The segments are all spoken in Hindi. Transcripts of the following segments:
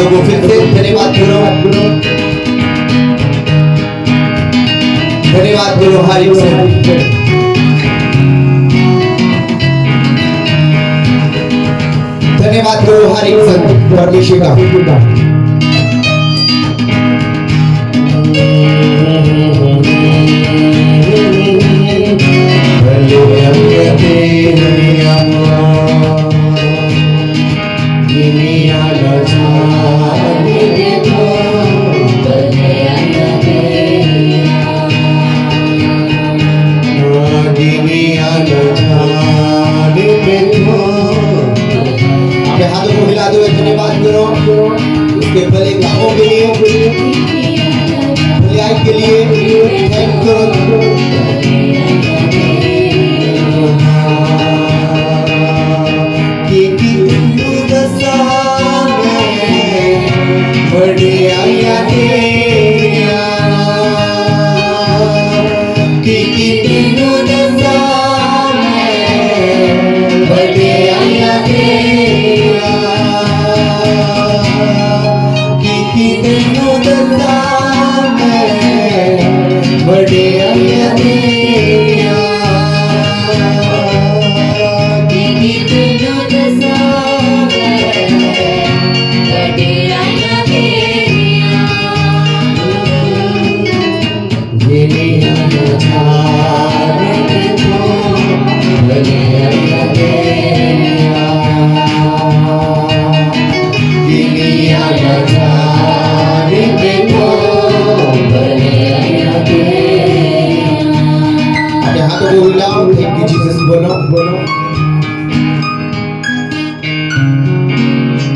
हाथों को फिर से धन्यवाद करो, धन्यवाद करो हर एक से। धन्यवाद करो हर एक से परमेश्वर का। धन्यवाद करो उसके भले कामों के लिए, भलाई के लिए थैंक करो।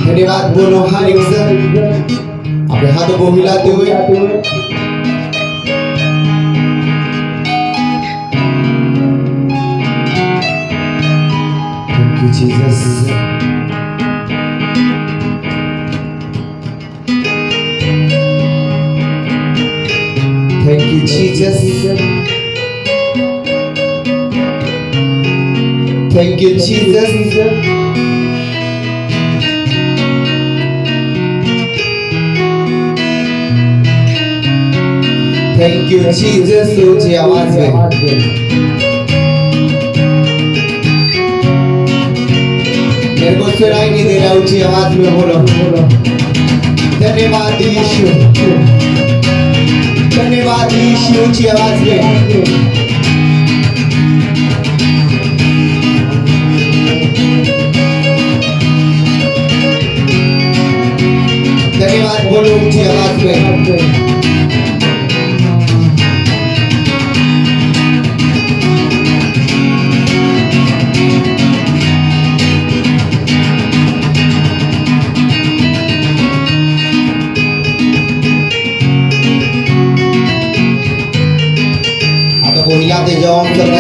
धन्यवाद बोलो हर एक से अपने हाथों को हिलाते हुए। Thank you Jesus। Thank you Jesus। Thank you Jesus। Thank you Jesus। ऊंची आवाज में मेरे को सुनाई नहीं दे रहा, ऊंची आवाज में बोलो। धन्यवाद यीशु, धन्यवाद यीशु, ऊंची आवाज में। धन्यवाद बोलो ऊंची आवाज में। हिलाते जाओ सब।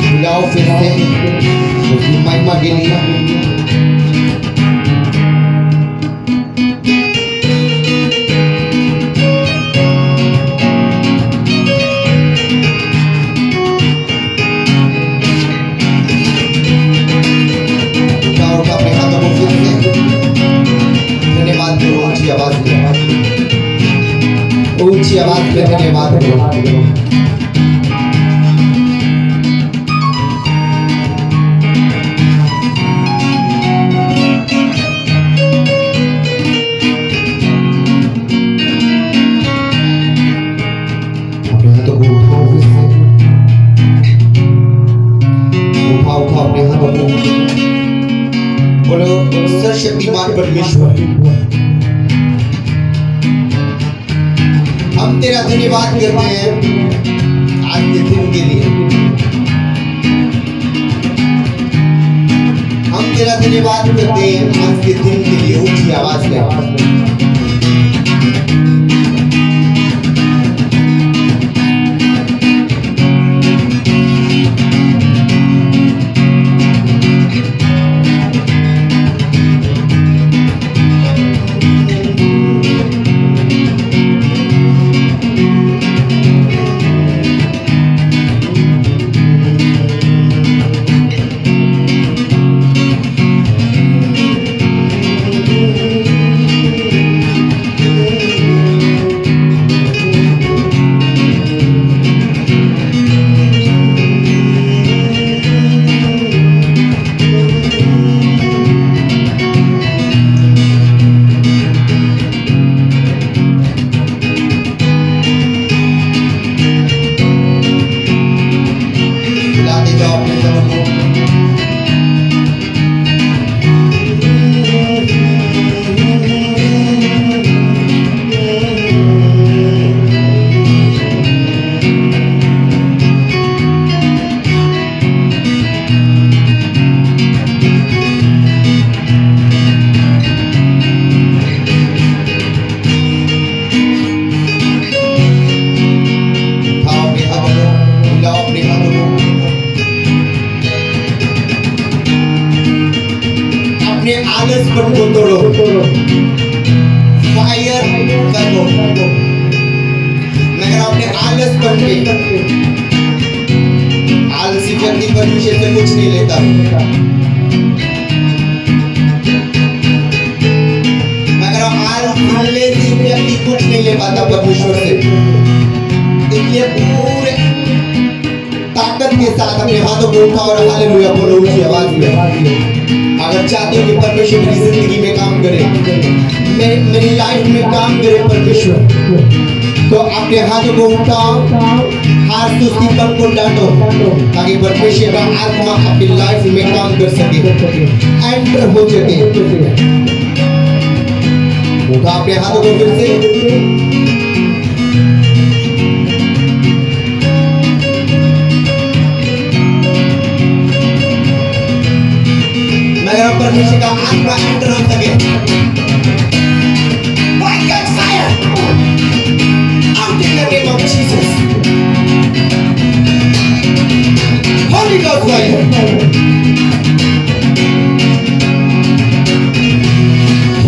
हिलाओ फिर से उसकी महिमा के लिए। अपने हाथों को फिर से धन्यवाद दो। लाइफ में धन्यवाद करो। अपने हाथों को उठाओ फिर से, उठाओ उठाओ अपने हाथों को, बोलो सर्वशक्तिमान परमेश्वर, हम तेरा धन्यवाद करते हैं आज के दिन के लिए। हम तेरा धन्यवाद करते हैं आज के दिन के लिए। ऊंची आवाज में आलसपन को तोड़ो, फायर करो। मगर अपने आलसपन पे, आलसी व्यक्ति परमेश्वर से कुछ नहीं लेता। मगर आलसी व्यक्ति कुछ नहीं ले पाता परमेश्वर से। इसलिए पूरे ताकत के साथ अपने हाथों को उठाओ और हालेलुया बोलो ऊंची आवाज में। अगर चाहते हो कि परमेश्वर मेरी जिंदगी में काम करे, मेरी लाइफ में काम करे परमेश्वर, तो अपने हाथों को उठाओ, हाथ सुस्तीपन को डांटो, ताकि परमेश्वर का आत्मा आपकी लाइफ में काम कर सके, एंटर हो सके। उठा अपने हाथों को फिर से, अगर परमेश्वर का आत्मा एंटर हो सके। Fire out in the name of Jesus. Holy Ghost fire.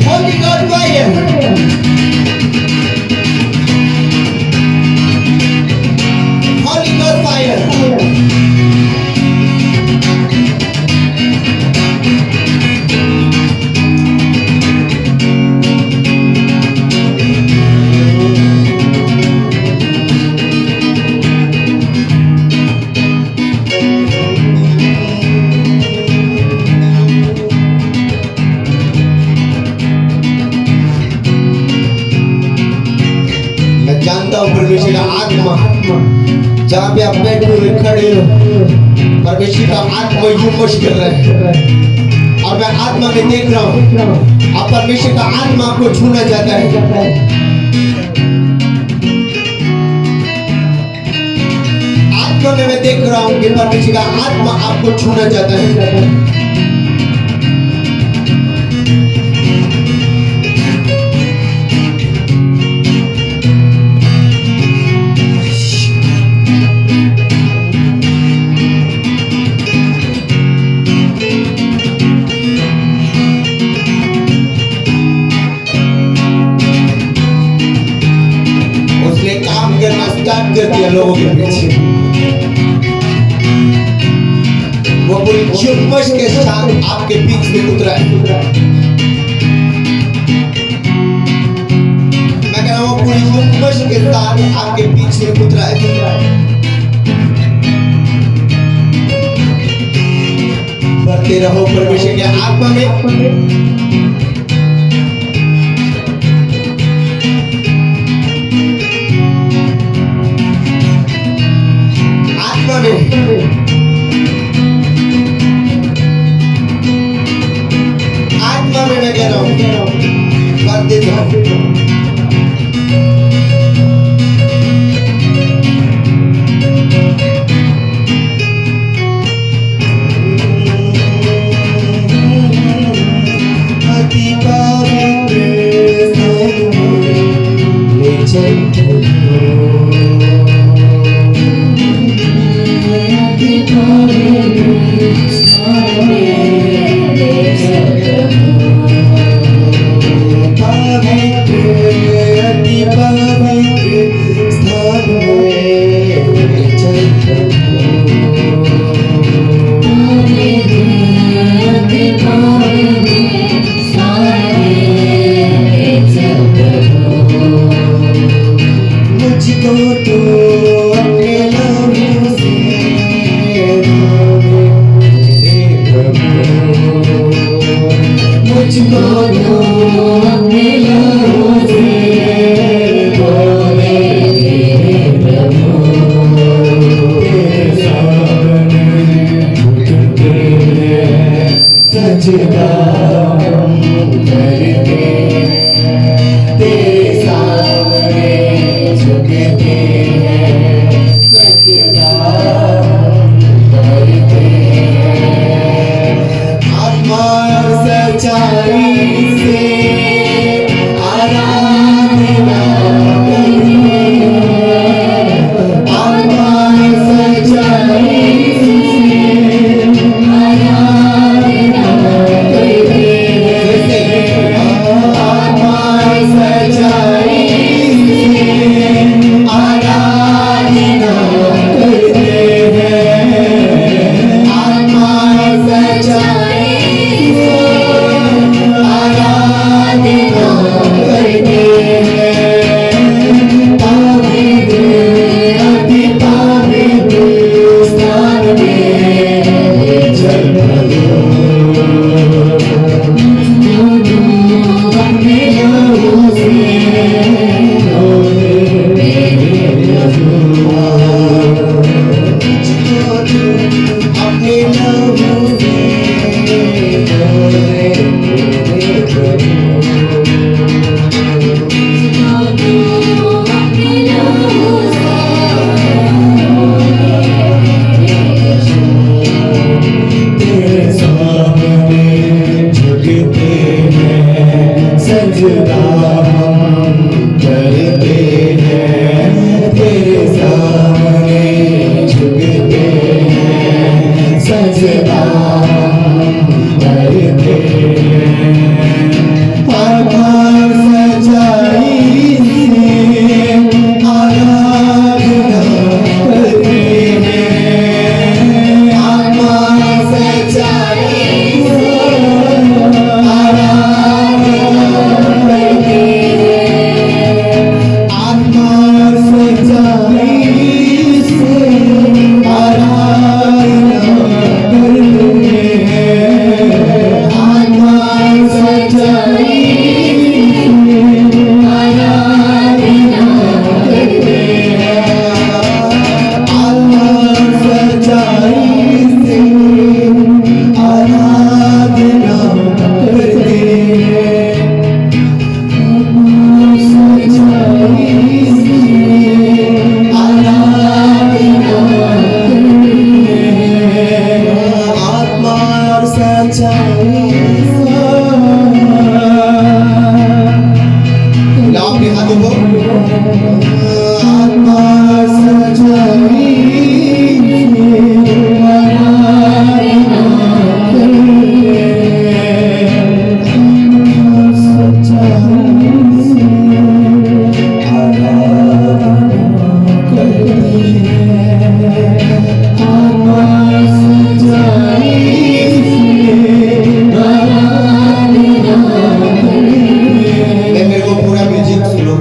Holy Ghost fire. Holy Ghost fire. परमेश्वर का आत्मा जहाँ पे आप बैठे हुए खड़े हो, परमेश्वर का आत्मा युमश कर रहा है और मैं आत्मा में देख रहा हूँ अब परमेश्वर का आत्मा आपको छूना चाहता है। आत्मा में मैं देख रहा हूँ कि परमेश्वर का आत्मा आपको छूना चाहता है। स्टार्ट कर दिया लोगों के पीछे, वो पूरी जुम्मश के साथ आपके बीच में उतरा है। मैं कह रहा हूँ वो पूरी जुम्मश के साथ आपके पीछे उतरा है। बढ़ते रहो परमेश्वर के आत्मा में। आत्मा में मैं कह रहा हूँ बढ़ते जाओ।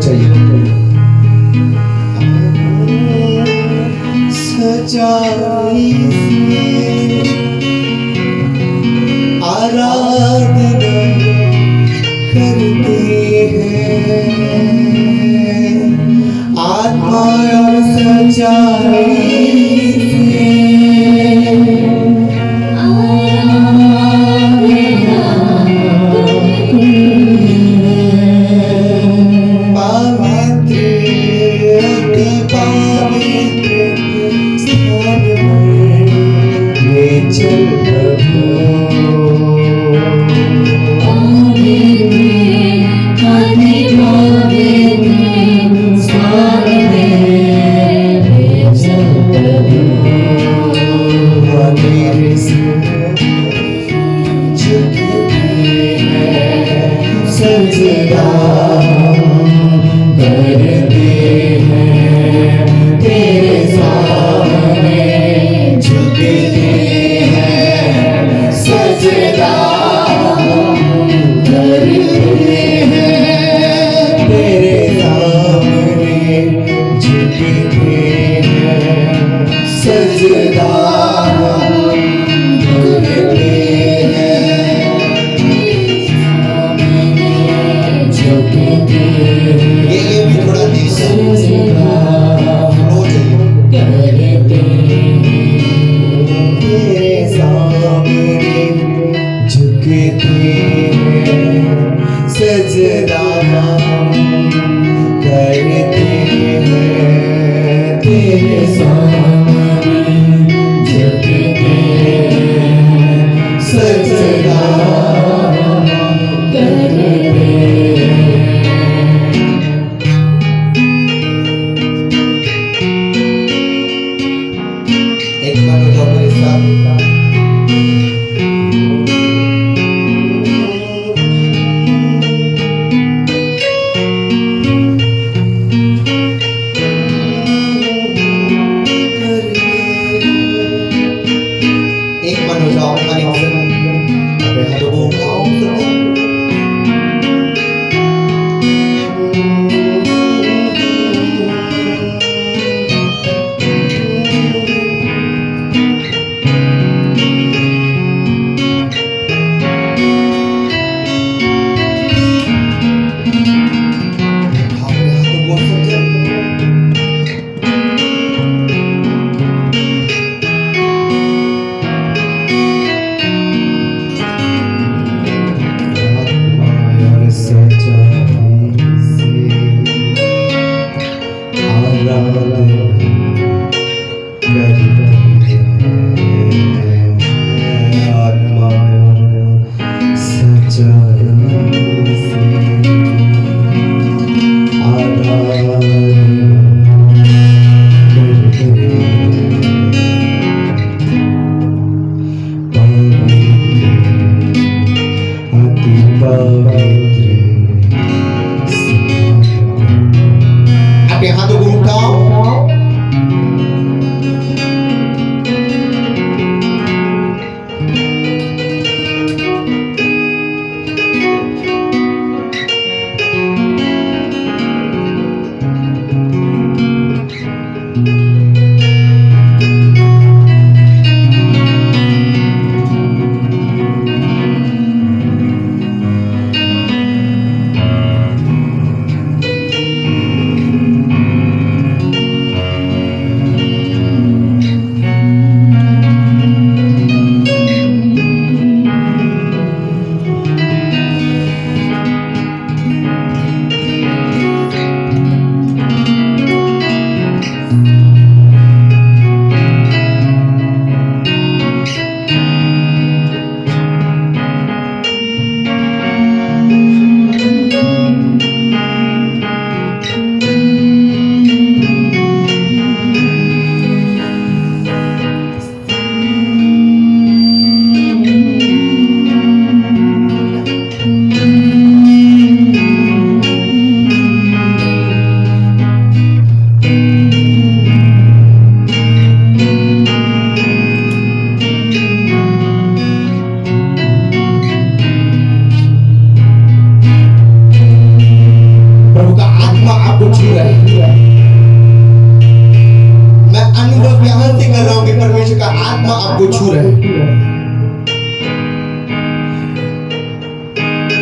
चाहिए। आराधना करते हैं आत्मा और सच्चाई से। पवित्र अति पवित्र स्थान में चल प्रभु। सजदा करते हैं तेरे सामने झुकते हैं सजदा करते हैं तेरे सामने झुकते हैं सजदा ये भी थोड़ा देश तेरे सामने झुकते हैं सजदा करते हैं तेरे सामने झुकते हैं सजदा करते अपने हाथों को उठाओ।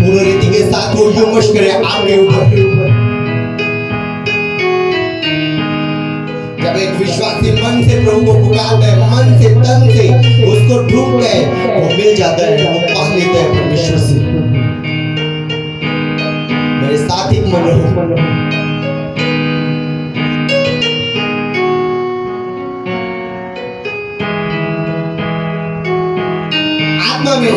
पूर्ण रीति के साथ वो यमश करे आपके ऊपर। जब एक विश्वासी मन से प्रभु को पुकारता है, मन से तन से उसको ढूंढता है, वो मिल जाता है, वो पा लेता है परमेश्वर से। मेरे साथ एक मन रहो। आत्मा में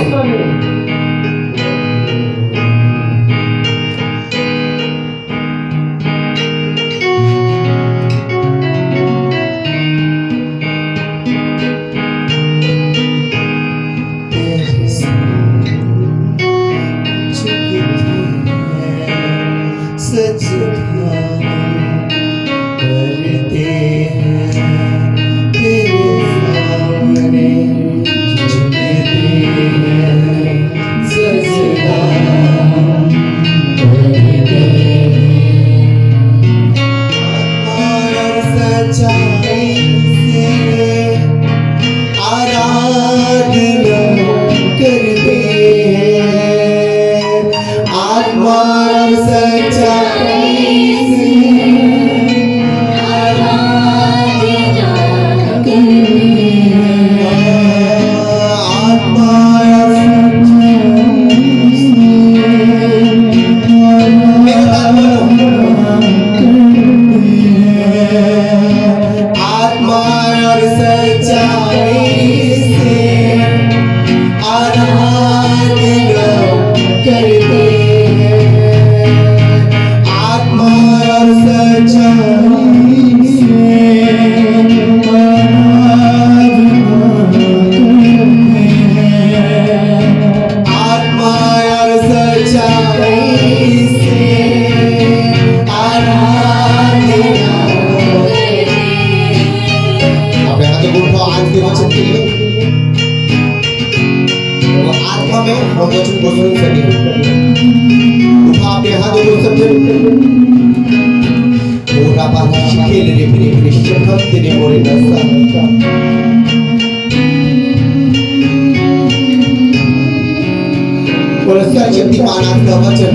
शक्तिमान का वचन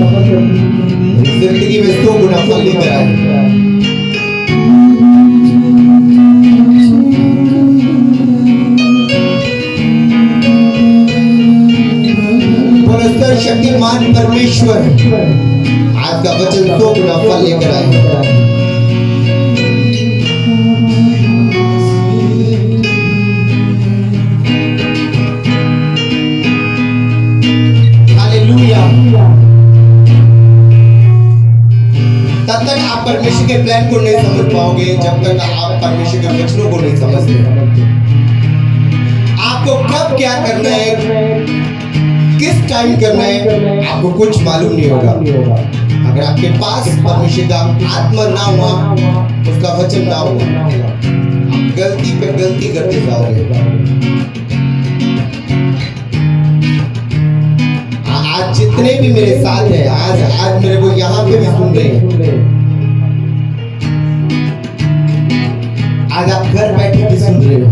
जिंदगी में 100 गुना फल लेकर आए। शक्तिमान परमेश्वर आज का वचन 100 गुना फल लेकर आए। तब तक आप परमेश्वर के प्लान को नहीं समझ पाओगे जब तक आप परमेश्वर के वचनों को नहीं समझते। आपको कब क्या करना है, किस टाइम करना है, आपको कुछ मालूम नहीं होगा। अगर आपके पास परमेश्वर का आत्मा ना हुआ, उसका वचन ना हुआ, आप गलती पे गलती करते जाओगे। आज जितने भी मेरे साथ हैं, आज मेरे को यहाँ पे भी सुन रहे हैं, आज आप घर बैठे भी सुन रहे हो,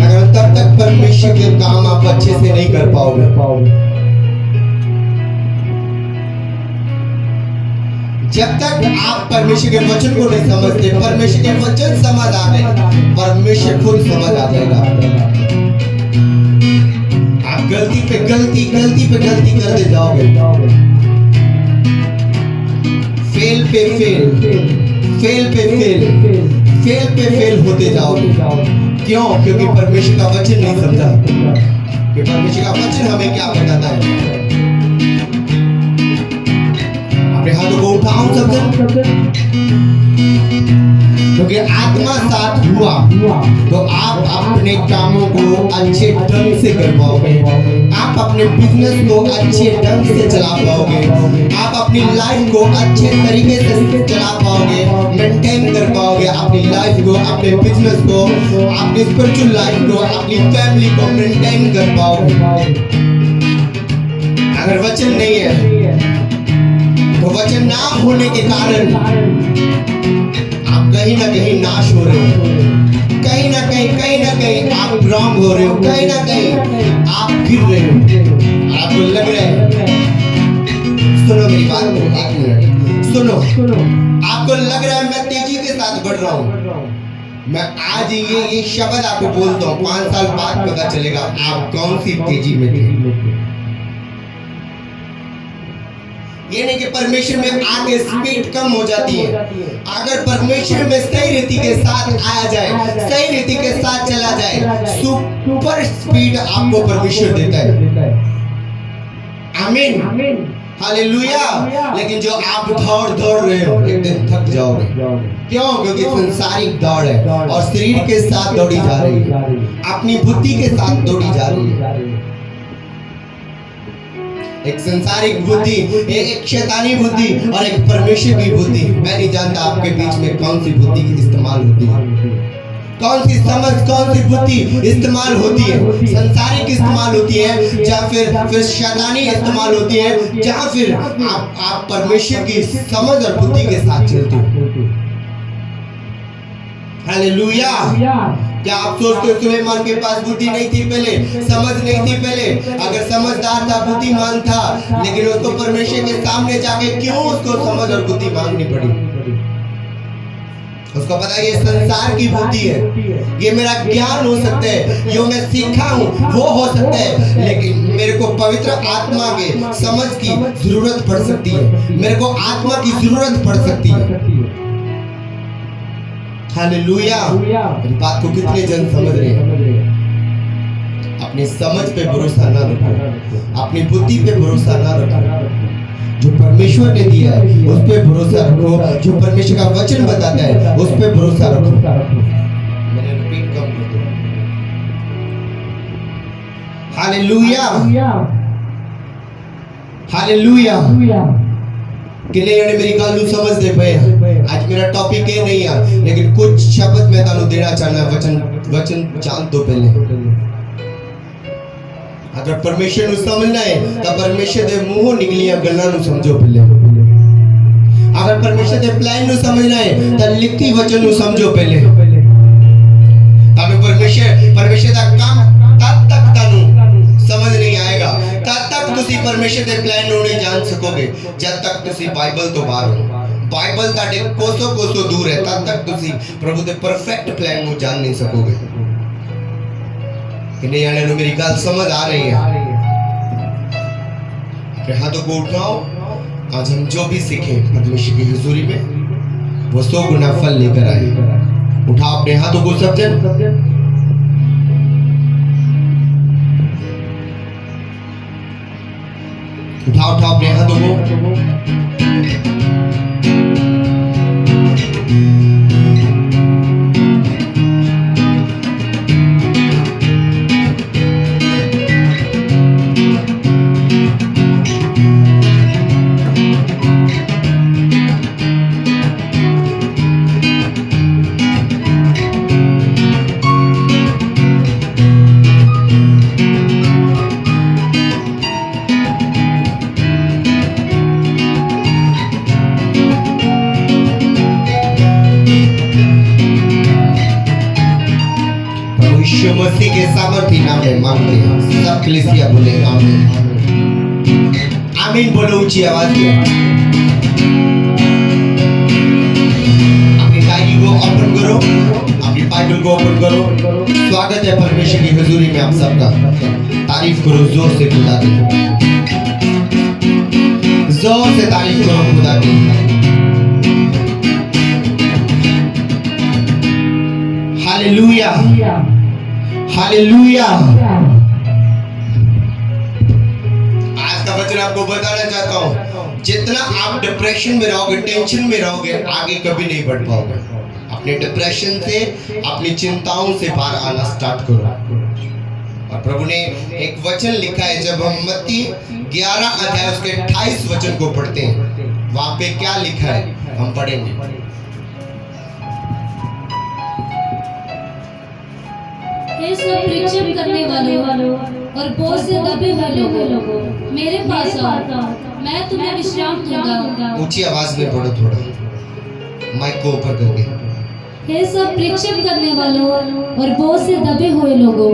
अगर तब तक परमेश्वर के काम आप अच्छे से नहीं कर पाओगे। जब तक आप परमेश्वर के वचन को नहीं समझते, परमेश्वर के वचन समझ आ गए, परमेश्वर खुद समझ आ जाएगा। आप गलती पे गलती करते जाओगे, फेल पे फेल होते जाओगे। क्यों? क्योंकि परमेश्वर का वचन नहीं समझा। कि परमेश्वर का वचन हमें क्या बताता है। अपने हाथों को उठाओ सब, क्योंकि आत्मा साथ हुआ तो आप अपने कामों को अच्छे ढंग से कर पाओगे, आप अपने बिजनेस को अच्छे ढंग से चला पाओगे, आप अपनी लाइफ को अच्छे तरीके से चला पाओगे, मेंटेन कर पाओगे अपनी लाइफ को, अपने बिजनेस को, अपनी स्पिरिचुअल लाइफ को, अपनी फैमिली को मेंटेन कर पाओगे। अगर वचन नहीं है तो वचन ना होने के कारण आप कहीं ना कहीं नाश हो रहे हो, कहीं ना कहीं आप रॉन्ग हो रहे हो, कहीं ना कहीं आप गिर रहे हो। आपको लग रहा है सुनो मेरी बात को, एक मिनट सुनो। आपको लग रहा है मैं तेजी के साथ बढ़ रहा हूँ, मैं आज ये शब्द आपको बोलता हूँ, 5 साल बाद पता चलेगा आप कौन सी तेजी में थे। ये नहीं कि परमेश्वर में आगे स्पीड कम हो जाती है। अगर परमेश्वर में सही रीति के साथ आया जाए, सही रीति के साथ चला जाए, सुपर स्पीड आपको परमेश्वर देता है। आमीन, हालेलुया। लेकिन जो आप दौड़ रहे हो, एक दिन थक जाओगे। क्यों? क्योंकि संसारिक दौड़ है और शरीर के साथ दौड़ी जा रही है, अपनी बुद्धि के साथ दौड़ी जा रही है। एक संसारिक बुद्धि, एक शैतानी बुद्धि और एक परमेश्वर की बुद्धि। मैं नहीं जानता आपके बीच में कौन सी बुद्धि इस्तेमाल होती है, कौन सी समझ, कौन सी बुद्धि इस्तेमाल होती है। संसारिक इस्तेमाल होती है या फिर शैतानी इस्तेमाल होती है, जहाँ फिर आप परमेश्वर की समझ और बुद्धि के साथ चलते हो। हालेलुया। क्या आप सोचते हो सुलेमान के पास बुद्धि नहीं थी पहले, समझ नहीं थी पहले? अगर समझदार था, बुद्धिमान था, लेकिन उसको परमेश्वर के सामने जाके क्यों उसको समझ और बुद्धि मांगनी पड़ी? उसको पता है ये संसार की बुद्धि है, ये मेरा ज्ञान हो सकता है, जो मैं सीखा हूँ वो हो सकता है, लेकिन मेरे को पवित्र आत्मा के समझ की जरूरत पड़ सकती है, मेरे को आत्मा की जरूरत पड़ सकती है। हालेलुया। मेरी बात को कितने जन समझ रहे हैं? अपनी समझ पे भरोसा ना रखो, अपनी बुद्धि पे भरोसा ना रखो। जो परमेश्वर ने दिया है उस पे भरोसा रखो, जो परमेश्वर का वचन बताता है उस पे भरोसा रखो। मैंने रिपीट कम कर दिया। Hallelujah, hallelujah. किले यानी मेरी गल समझ दे पे। आज मेरा टॉपिक ये नहीं है, लेकिन कुछ शब्द मैं तानु देना चाहना, वचन जान दो पहले। अगर परमेश्वर नु समझना है तो परमेश्वर दे मुंहों निकलियां गल्लां नु समझो पहले। अगर परमेश्वर दे प्लान नु समझना है तो लिखती वचन नु समझो पहले। तानु परमेश्वर दा काम तब तक तानु समझ नहीं आएगा, तब तक तुसी परमेश्वर दे प्लान नु नहीं जान सकोगे जब तक तुसी बाइबल तो बाहर हो। बाइबल ताडे कोसों दूर है, तब तक तुसी प्रभु दे परफेक्ट प्लान नु जान नहीं सकोगे। कि नहीं आने मेरी गल समझ आ रही है? अपने हाथों को उठाओ। आज हम जो भी सीखे परमेश्वर की हुजूरी में वो 100 गुना फल लेकर आए। उठाओ अपने हाथों को सब जन। उठाओ अपने हाथों को। मसीह के सामर्थी नाम में मांगते हैं। सब कलीसिया बोले आमीन। आमीन बोलो ऊंची आवाज में। अपनी डायरी को ओपन करो, अपनी बाइबल को ओपन करो। स्वागत है परमेश्वर की हुजूरी में आप सबका। तारीफ करो जोर से खुदा की, जोर से तारीफ करो खुदा की। Hallelujah, hallelujah. आज का वचन आपको बताना चाहता हूँ, जितना आप डिप्रेशन में रहोगे, टेंशन में रहोगे, आगे कभी नहीं बढ़ पाओगे। अपने डिप्रेशन से, अपनी चिंताओं से बाहर आना स्टार्ट करो। और प्रभु ने एक वचन लिखा है, जब हम मत्ती 11 अध्याय उसके 28 वचन को पढ़ते हैं, वहां पे क्या लिखा है हम पढ़ेंगे। हे सब परिश्रम करने वालों और बोझ से दबे हुए लोगों, मेरे पास आओ, मैं तुम्हें विश्राम दूंगा। ऊंची आवाज में पढ़ो, थोड़ा माइक को ऊपर करके। हे सब परिश्रम करने वालों और बोझ से दबे हुए लोगों,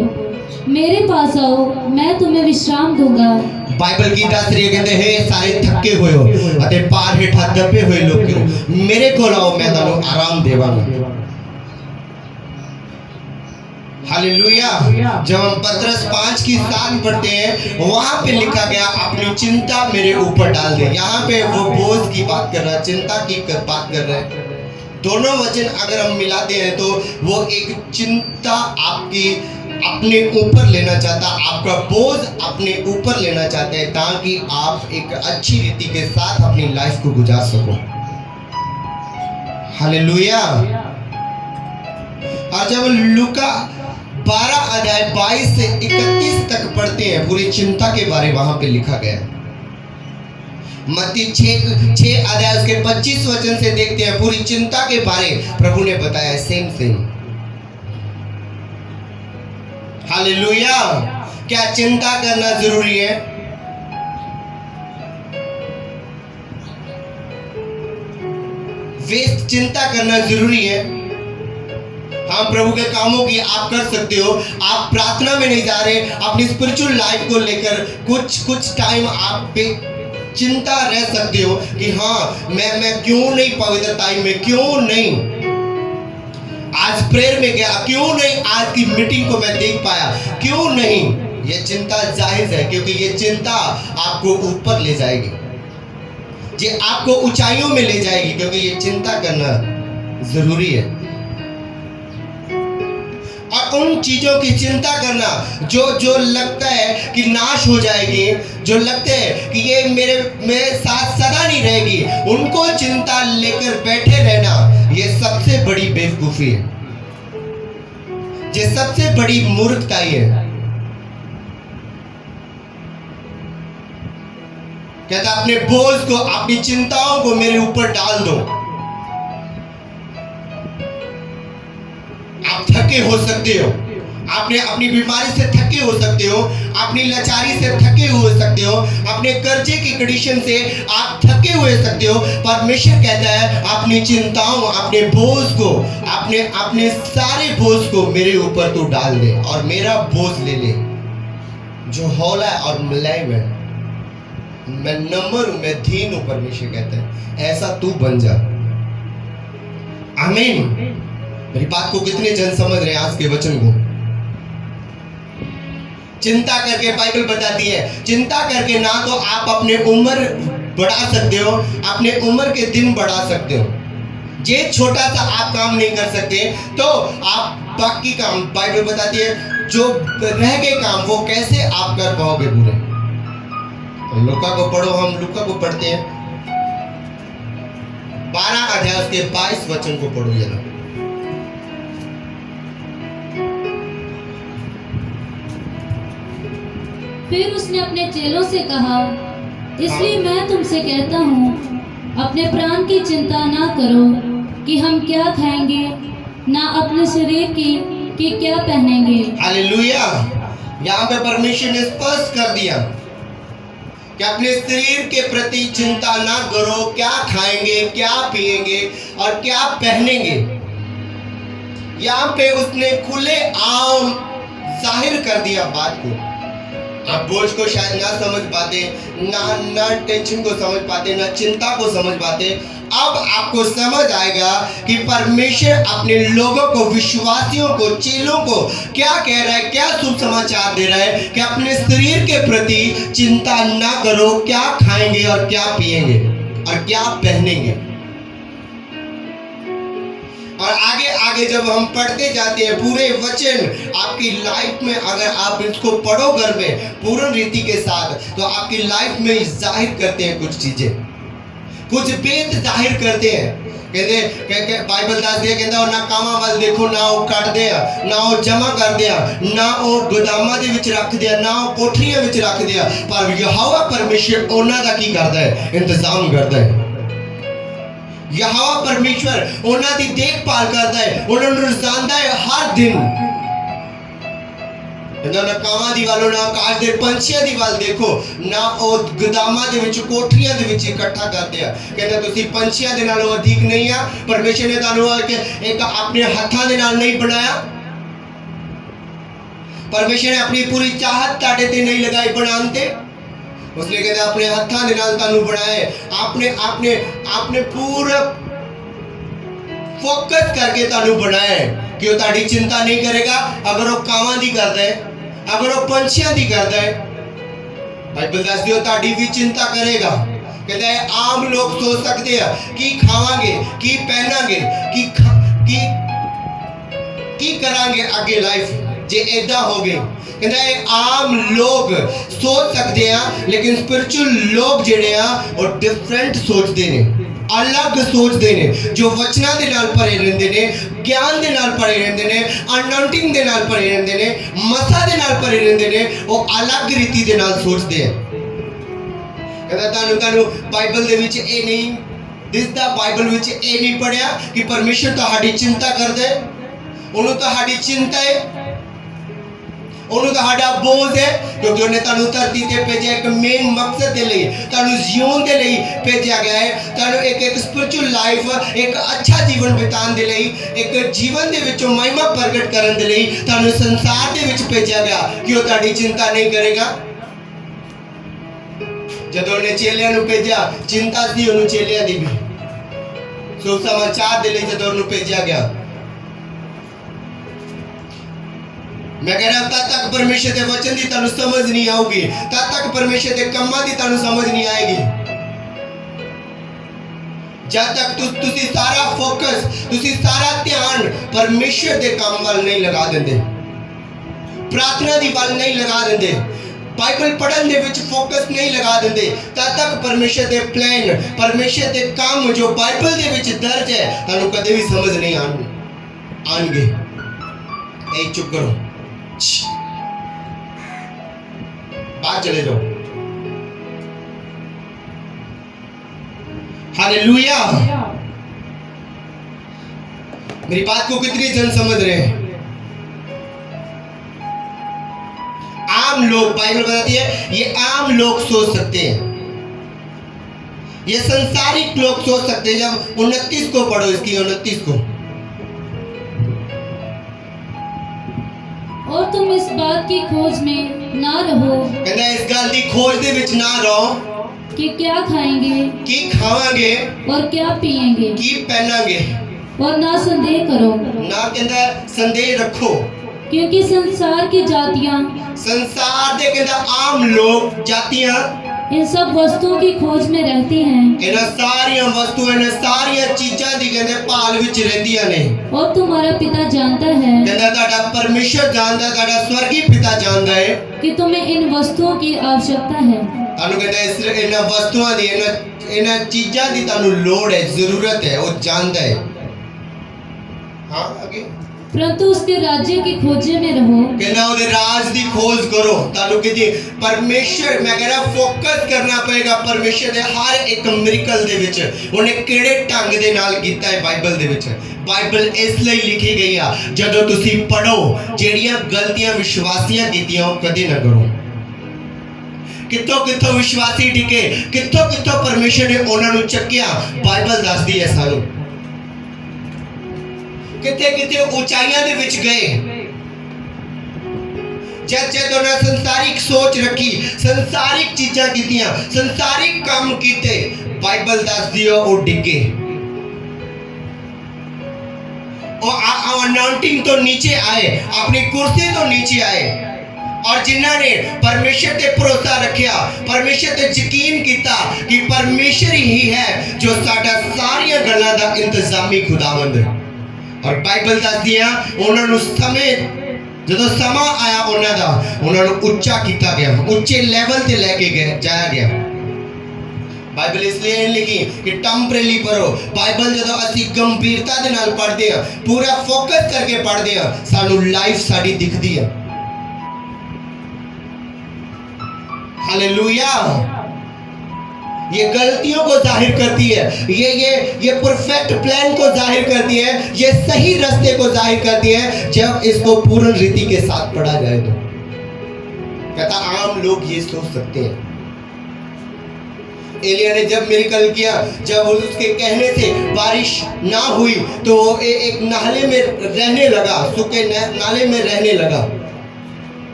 मेरे पास आओ, मैं तुम्हें विश्राम दूंगा। बाइबल की दस रही है, कहते हे सारे थके हुए हो अते पार हेठा दबे हुए लोग मेरे को आओ, मैं तुहानू आराम देवांगा। हालेलुया। जब हम पतरस 5:7 पढ़ते हैं, वहां पे लिखा गया अपनी चिंता मेरे ऊपर डाल दे। यहाँ पे वो बोझ की बात कर रहा है, चिंता की बात कर रहा है। दोनों वचन अगर हम मिलाते हैं तो वो एक चिंता आपकी अपने ऊपर लेना चाहता, आपका बोझ अपने ऊपर लेना चाहते हैं, ताकि आप एक अच्छी रीति के साथ अपनी लाइफ को गुजार सको। हालेलुया। और जब लूका 12:22 से 31 तक पढ़ते हैं, पूरी चिंता के बारे वहां पे लिखा गया है। मत्ती 6 उसके 25 वचन से देखते हैं, पूरी चिंता के बारे प्रभु ने बताया सेम। हालेलुया। क्या चिंता करना जरूरी है? वेस्ट चिंता करना जरूरी है। हाँ, प्रभु के कामों की आप कर सकते हो। आप प्रार्थना में नहीं जा रहे, अपनी स्पिरिचुअल लाइफ को लेकर कुछ टाइम आप पे चिंता रह सकते हो कि हाँ मैं क्यों नहीं पवित्रता में, क्यों नहीं आज प्रेयर में गया, क्यों नहीं आज की मीटिंग को मैं देख पाया, क्यों नहीं। ये चिंता जायज है, क्योंकि ये चिंता आपको ऊपर ले जाएगी, ये आपको ऊंचाइयों में ले जाएगी, क्योंकि ये चिंता करना जरूरी है। और उन चीजों की चिंता करना जो लगता है कि नाश हो जाएगी, जो लगता है कि ये मेरे साथ सदा नहीं रहेगी, उनको चिंता लेकर बैठे रहना, ये सबसे बड़ी बेवकूफी है, ये सबसे बड़ी मूर्खताई है। कहता अपने बोझ को, अपनी चिंताओं को मेरे ऊपर डाल दो। आप थके हो सकते हो, आपने अपनी बीमारी से थके हो सकते हो, अपनी लाचारी से थके हो सकते हो, अपने कर्जे की कंडीशन से आप थके हुए सकते हो। परमेश्वर कहता है अपनी चिंताओं, अपने बोझ को, अपने सारे बोझ को मेरे ऊपर तू डाल दे और मेरा बोझ ले ले जो हौला है और मुलायम है। मैं नम्र हूं, मैं दीन हूं। परमेश्वर कहता है ऐसा तू बन जा। आमीन। मेरी बात को कितने जन समझ रहे हैं आज के वचन को? चिंता करके बाइबल बताती है, चिंता करके ना तो आप अपने उम्र बढ़ा सकते हो, अपने उम्र के दिन बढ़ा सकते हो। ये छोटा सा आप काम नहीं कर सकते तो आप बाकी काम, बाइबल बताती है जो रह गए काम वो कैसे आप कर पाओगे पूरे। लूका को पढ़ो, हम लूका को पढ़ते हैं 12 उसके 22 वचन को पढ़ो जरा। फिर उसने अपने चेलों से कहा, इसलिए मैं तुमसे कहता हूँ, अपने प्राण की चिंता ना करो कि हम क्या खाएंगे, ना अपने शरीर की कि क्या पहनेंगे। हालेलुया। यहाँ पे परमेश्वर ने स्पष्ट कर दिया कि अपने शरीर के प्रति चिंता ना करो, क्या खाएंगे, क्या पिएंगे और क्या पहनेंगे। यहाँ पे उसने खुले आम जाहिर कर दिया बात को। आप बोझ को शायद ना समझ पाते, ना टेंशन को समझ पाते, ना चिंता को समझ पाते। अब आपको समझ आएगा कि परमेश्वर अपने लोगों को, विश्वासियों को, चेलों को क्या कह रहा है, क्या शुभ समाचार दे रहा है कि अपने शरीर के प्रति चिंता ना करो, क्या खाएंगे और क्या पिएंगे और क्या पहनेंगे। और आगे आगे जब हम पढ़ते जाते हैं पूरे वचन, आपकी लाइफ में अगर आप इसको पढ़ो घर में पूर्ण रीति के साथ, तो आपकी लाइफ में जाहिर करते हैं कुछ चीजें, कुछ भेद जाहिर करते हैं। कहते बाइबल दस दिया कहता ना कामा वाल देखो, ना वो कट दिया, ना वो जमा कर दिया, ना वो गोदामा दे विच रख दिया, ना वो कोठरियां विच रख दिया, पर यहोवा परमेश्वर उन्हां दा की करदा है, इंतजाम करदा है। यहोवा परमेश्वर उन्हां दी देखभाल करता है, उन्हां नूं रजांदा है हर दिन। ना कावां दी वालों, ना आकाश दे पंछियां दी वाल देखो, ना ओ गोदामां दे विच कोठरियां दे विच इकट्ठा करते हैं। कहंदा तुसीं पंछियां दे नालों अधिक नहीं आ। परमेश्वर ने तुहानूं एक अपने हत्थां दे नाल नहीं बनाया। परमेश्वर ने अपनी पूरी चाहत ताड़े ते नहीं लगाई बनाते, उसने कहते अपने हत्थां दे नाल तानू बनाए, आपने आपने आपने पूरा फोकस करके तानू बनाया कि वो ताड़ी चिंता नहीं करेगा। अगर वो कावां दी करदा है, अगर वो पंछियां दी करदा है, बाइबल दस दियो ताड़ी भी चिंता करेगा। कहता है आम लोग सोच सकते हैं कि खावांगे, कि पहनांगे, कि करांगे आगे लाइफ जे ऐदा हो गए। कहता है आम लोग सोच सकते हैं, लेकिन स्पिरिचुअल लोग जेड़े आ वो डिफरेंट सोचते ने, अलग सोचते ने, जो वचना दे नाल भरे रहंदे ने, ज्ञान दे नाल भरे रहंदे ने, अनाउंटिंग दे नाल भरे रहंदे ने, मसा दे नाल भरे रहंदे ने, वो अलग रीति दे नाल सोचते हैं। कहता तानू बाइबल दे विच ए नहीं दिसदा, बाइबल विच ए नहीं पढ़िया कि परमेश्वर तुहाडी चिंता करदा है, उन्होंने तुहाडी चिंता है, उन्होंने तुहाडा बोझ है, क्योंकि उन्हें तानू धरती ते भेजा एक मेन मकसद दे लई, तानू जीवन दे लई भेजा गया है, तानू एक स्पिरिचुअल लाइफ, एक अच्छा जीवन बिताने दे लई, एक जीवन दे विचों महिमा प्रगट करन दे लई तानू संसार दे विच भेजा गया कि वो ताड़ी चिंता नहीं करेगा। जदों ने चेलियां नू भेजा, चिंता सी उन्होंने चेलियां दी भी, सुसमाचार दे लई जदों उन्होंने भेजा गया। मैं कह रहा तब तक परमेश्वर के वचन की तानू समझ नहीं आऊगी, तब तक परमेश्वर के कामां की तानू समझ नहीं आएगी। जब तक तुसी सारा फोकस, तुसी सारा ध्यान परमेश्वर के काम वाल नहीं लगा देंगे, प्रार्थना दी वाल नहीं लगा देंगे, बाइबल पढ़न दे विच फोकस नहीं लगा देंगे, तब तक परमेश्वर के प्लान, परमेश्वर के काम जो बाइबल दे विच दर्ज है तानू कदे भी समझ नहीं आएंगे। ए चुप करो, बाहर चले जाओ। हालेलुया। मेरी बात को कितने जन समझ रहे हैं? आम लोग, बाइबल बताती है ये आम लोग सोच सकते हैं, ये संसारिक लोग सोच सकते हैं। जब 29 को पढ़ो, इसकी 29 को, और तुम इस बात की खोज में ना रहो, कहता है इस गल की खोज दे विच ना रहो कि क्या खाएंगे, कि खावांगे, और क्या पिएंगे, कि पहनांगे, और ना संदेह करो, ना कहता संदेह रखो, क्योंकि संसार की जातियां, संसार दे कहता आम लोग जातियां इन सब वस्तुओं की खोज में रहती हैं, इन्हां सारियां वस्तुएं ने सारियां चीज़ां दी कहते भाल विच रहंदियां ने। और तुम्हारा पिता जानता है, कहता ताड़ा परमेश्वर जानदा है, ताड़ा स्वर्गीय पिता जानदा है कि तुम्हें इन वस्तुओं की आवश्यकता है। तानू कहता इस इन्हां वस्तुआं दी, इन्हां चीज़ां दी तानू लोड़ है, जरूरत है, वो जानदा है। हाँ आगे, परंतु उसके राज्य की खोजे में रहो, कहना उन्हें राज दी खोज करो। तानू कहती परमेश्वर, मैं कह रहा फोकस करना पड़ेगा परमेश्वर दे हर एक मिरेकल दे विच, उन्हें केड़े ढंग दे नाल कीता है बाइबल दे विच। बाइबल इसलिए लिखी गई है जदों तुसी पढ़ो, जेड़ियां गलतियां विश्वासियां कीतियां वो कदे ना करो। कित्थों कित्थों विश्वासी टिके, कित्थों कित्थों परमेश्वर ने उन्हां नूं चक्किया, बाइबल दसदी है सानू। कितने कितने ऊंचाइयां दे विच गए, जब उन्हें संसारिक सोच रखी, संसारिक चीज़ां कीतियां, संसारिक काम कीते, बाइबल दस दियो वो डिगे, और अनाउंटिंग तो नीचे आए, अपनी कुर्सी तो नीचे आए, और जिन्हां ने परमेश्वर ते भरोसा रखिया, परमेश्वर ते यकीन किया कि परमेश्वर ही है जो साडा सारियां गल्लां दा इंतजामी खुदावंद है। और बाइबल दसदी है उन्होंने समय जो समा आया उन्होंने उच्चा किया गया, उच्चे लेवल से लैके गए जाया गया। बाइबल इसलिए लिखी कि टैम्परेरी पढ़ो। बाइबल जो असी गंभीरता के नाल पढ़ते हैं, पूरा फोकस करके पढ़ते हैं, सानू लाइफ साड़ी दिखती है। हालेलुया। ये गलतियों को जाहिर करती है, ये परफेक्ट प्लान को जाहिर करती है, ये सही रास्ते को जाहिर करती है जब इसको पूर्ण रीति के साथ पढ़ा जाए। तो कहता आम लोग ये सोच सकते हैं। एलिया ने जब मिरेकल किया, जब उसके कहने से बारिश ना हुई तो एक नाले में रहने लगा, सूखे नाले में रहने लगा।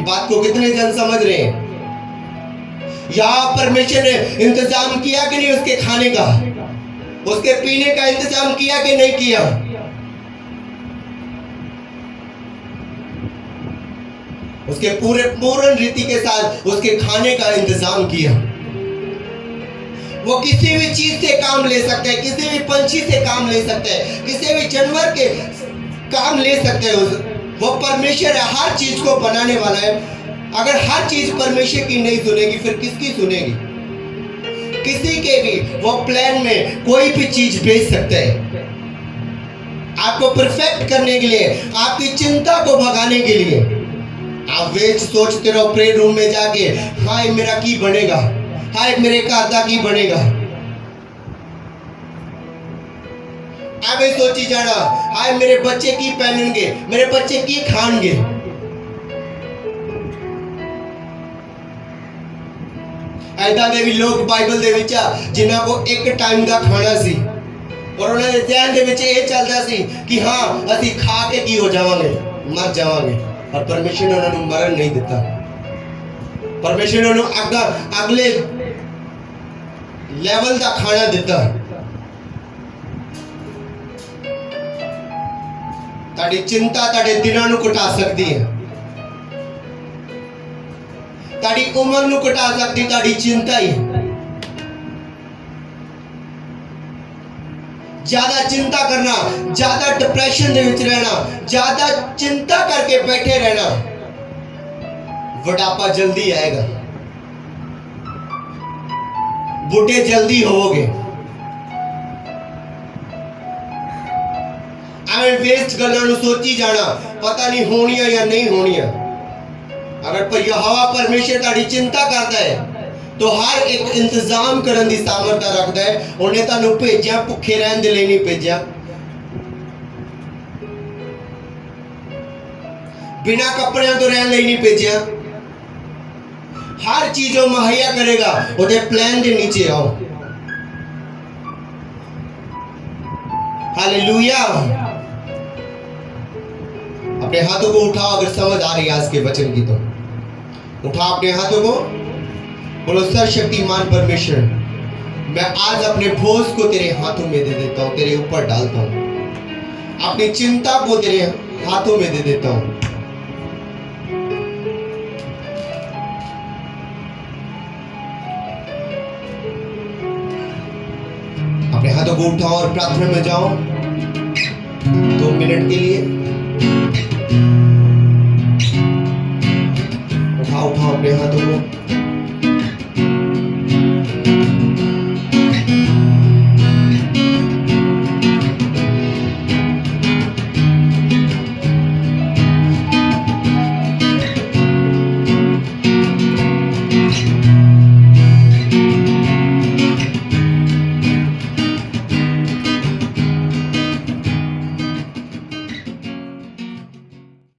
बात को कितने जन समझ रहे हैं? यहाँ परमेश्वर ने इंतजाम किया कि नहीं उसके खाने का, उसके पीने का इंतजाम किया कि नहीं किया? उसके पूर्ण रीति के साथ उसके खाने का इंतजाम किया। वो किसी भी चीज से काम ले सकता है, किसी भी पंछी से काम ले सकता है, किसी भी जानवर के काम ले सकते हैं। वो परमेश्वर है, हर चीज को बनाने वाला है। अगर हर चीज परमेश्वर की नहीं सुनेगी फिर किसकी सुनेगी? किसी के भी वो प्लान में कोई भी चीज भेज सकता है आपको परफेक्ट करने के लिए, आपकी चिंता को भगाने के लिए। आप वेच सोचते रहो प्रे रूम में जाके, हाय मेरा की बनेगा, हाय मेरे घर का की बनेगा। आप सोची जाना, हाय मेरे बच्चे की पहनेंगे, मेरे बच्चे की खाएंगे। ऐदा दे भी लोग बाइबल दे विच जिन्हां को एक टाइम का खाना सी और उन्होंने ध्यान दे विच ये चलता सी कि हाँ असी खा के की हो जावांगे, मर जावांगे। और परमेश्वर ने उन्होंने मरण नहीं दिता। परमेश्वर ने उन्होंने अगले लेवल का खाना दिता। ताड़ी चिंता ताड़े दिनां नूं घटा सकती है, ताड़ी उम्र नूं घटा सकती ताड़ी चिंता ही। ज्यादा चिंता करना, ज्यादा डिप्रेशन दे विच रहना, ज्यादा चिंता करके बैठे रहना, बुढ़ापा जल्दी आएगा, बूढ़े जल्दी होवोगे। एवें वेस्ट गल्लां नूं सोची जाना, पता नहीं होनियां या नहीं होनियां। अगर यहोवा परमेश्वर ताड़ी चिंता करता है तो हर एक इंतजाम करने की सामर्थ्य रखता है। उन्हें तुहानू भेजा भुखे रहने के लिए नहीं भेजा, बिना कपड़ियों तो रहने लिए नहीं भेजा। हर चीज मुहैया करेगा, उहदे प्लान के नीचे आओ। हालेलुया। अपने हाथों को उठाओ अगर समझ आ रही है आज के वचन की तो उठाओ अपने हाथों को, बोलो सर्वशक्तिमान परमेश्वर, मैं आज अपने बोझ को तेरे हाथों में दे देता हूं, तेरे ऊपर डालता हूं। अपनी चिंता को तेरे हाथों में दे देता हूं। अपने हाथों को उठाओ और प्रार्थना में जाओ 2 मिनट के लिए। उठाओ अपने हाथों को।